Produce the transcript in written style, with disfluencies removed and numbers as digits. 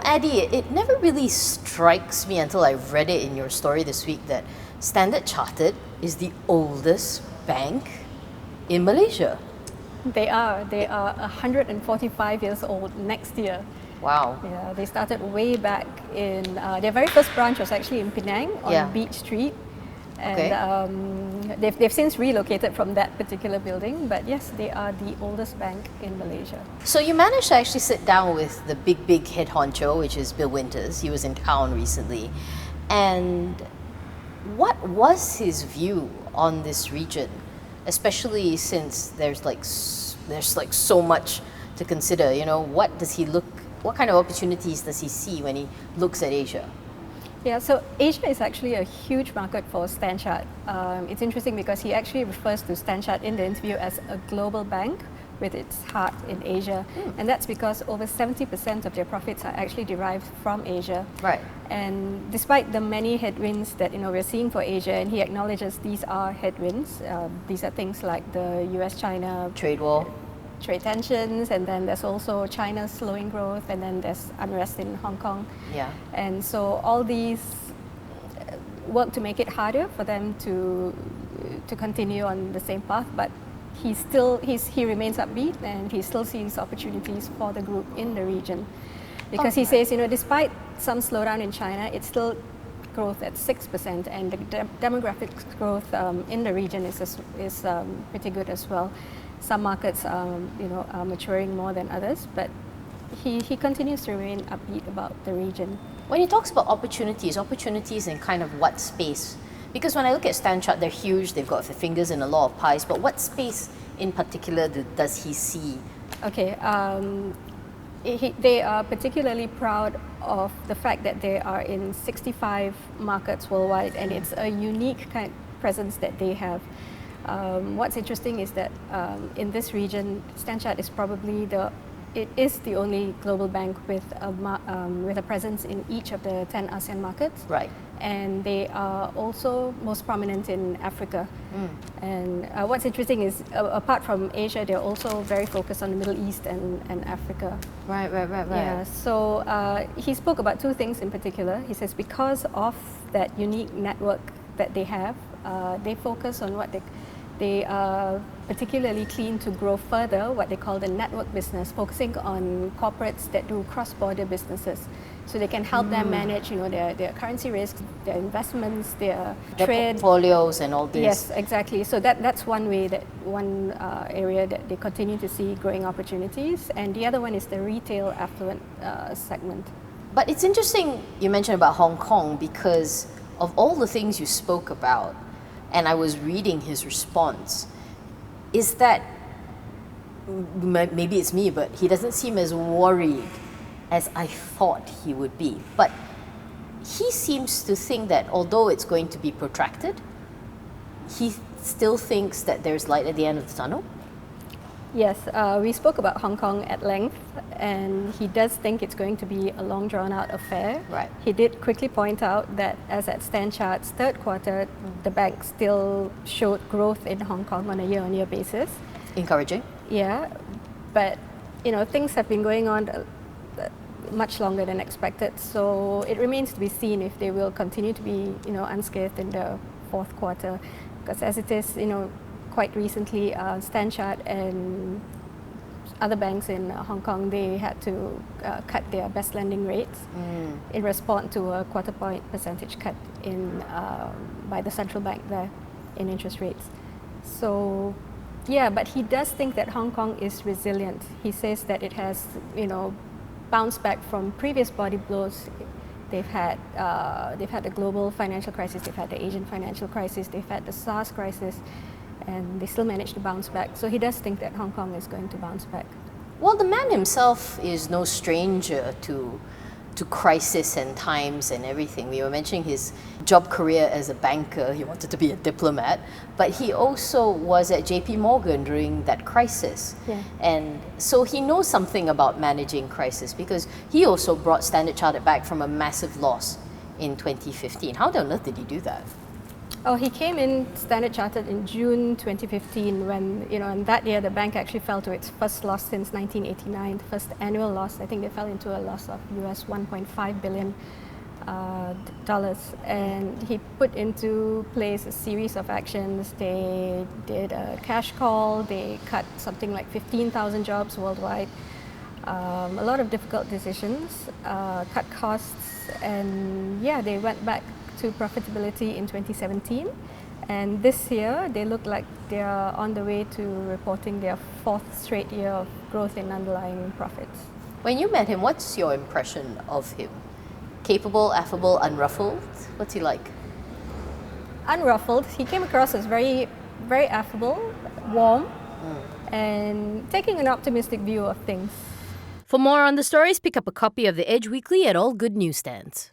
Addie, it never really strikes me until I read it in your story this week that Standard Chartered is the oldest bank in Malaysia. They are 145 years old next year. Wow. Yeah, they started way back in, their very first branch was actually in Penang on Beach Street. And they've since relocated from that particular building, but yes, they are the oldest bank in Malaysia. So you managed to actually sit down with the big head honcho, which is Bill Winters. He was in town recently. And what was his view on this region, especially since there's so much to consider? You know, what kind of opportunities does he see when he looks at Asia? Yeah, so Asia is actually a huge market for StanChart. It's interesting because he actually refers to StanChart in the interview as a global bank with its heart in Asia. And that's because over 70% of their profits are actually derived from Asia. Right. And despite the many headwinds that we're seeing for Asia, and he acknowledges these are headwinds, these are things like the US-China trade war, trade tensions, and then there's also China's slowing growth, and then there's unrest in Hong Kong. Yeah. And so all these work to make it harder for them to continue on the same path, but he remains upbeat, and he still sees opportunities for the group in the region. Because he says, despite some slowdown in China, it's still growth at 6%, and the demographic growth in the region is pretty good as well. Some markets are maturing more than others, but he continues to remain upbeat about the region. When he talks about opportunities in kind of what space? Because when I look at StanChart, they're huge, they've got their fingers in a lot of pies, but what space in particular does he see? Okay, they are particularly proud of the fact that they are in 65 markets worldwide, and it's a unique kind of presence that they have. What's interesting is that in this region, StanChart is probably the only global bank with a presence in each of the 10 ASEAN markets. Right. And they are also most prominent in Africa. And what's interesting is, apart from Asia, they're also very focused on the Middle East and Africa. Right. Yeah. So he spoke about two things in particular. He says because of that unique network that they have, they focus on what they are particularly keen to grow further, what they call the network business, focusing on corporates that do cross-border businesses. So they can help them manage, their currency risks, their investments, their trade portfolios and all these. Yes, exactly. So that's one area that they continue to see growing opportunities, and the other one is the retail affluent segment. But it's interesting you mentioned about Hong Kong, because of all the things you spoke about, and I was reading his response, is that maybe it's me, but he doesn't seem as worried as I thought he would be. But he seems to think that although it's going to be protracted, he still thinks that there's light at the end of the tunnel. Yes, we spoke about Hong Kong at length, and he does think it's going to be a long drawn-out affair. Right. He did quickly point out that as at StanChart's third quarter, the bank still showed growth in Hong Kong on a year-on-year basis. Encouraging. Yeah, but things have been going on much longer than expected, so it remains to be seen if they will continue to be unscathed in the fourth quarter, because as it is, quite recently, StanChart and other banks in Hong Kong, they had to cut their best lending rates in response to a quarter-point percentage cut by the central bank there in interest rates. So, yeah, but he does think that Hong Kong is resilient. He says that it has, bounced back from previous body blows. They've had the global financial crisis, they've had the Asian financial crisis, they've had the SARS crisis, and they still managed to bounce back. So he does think that Hong Kong is going to bounce back. Well, the man himself is no stranger to crisis and times and everything. We were mentioning his job career as a banker. He wanted to be a diplomat, but he also was at JP Morgan during that crisis. Yeah. And so he knows something about managing crisis, because he also brought Standard Chartered back from a massive loss in 2015. How on earth did he do that? Oh, he came in Standard Chartered in June 2015 when, in that year the bank actually fell to its first loss since 1989, the first annual loss. I think they fell into a loss of US $1.5 billion. And he put into place a series of actions. They did a cash call, they cut something like 15,000 jobs worldwide, a lot of difficult decisions, cut costs, and they went back to profitability in 2017. And this year, they look like they are on the way to reporting their fourth straight year of growth in underlying profits. When you met him, what's your impression of him? Capable, affable, unruffled? What's he like? Unruffled. He came across as very, very affable, warm, and taking an optimistic view of things. For more on the stories, pick up a copy of The Edge Weekly at all good newsstands.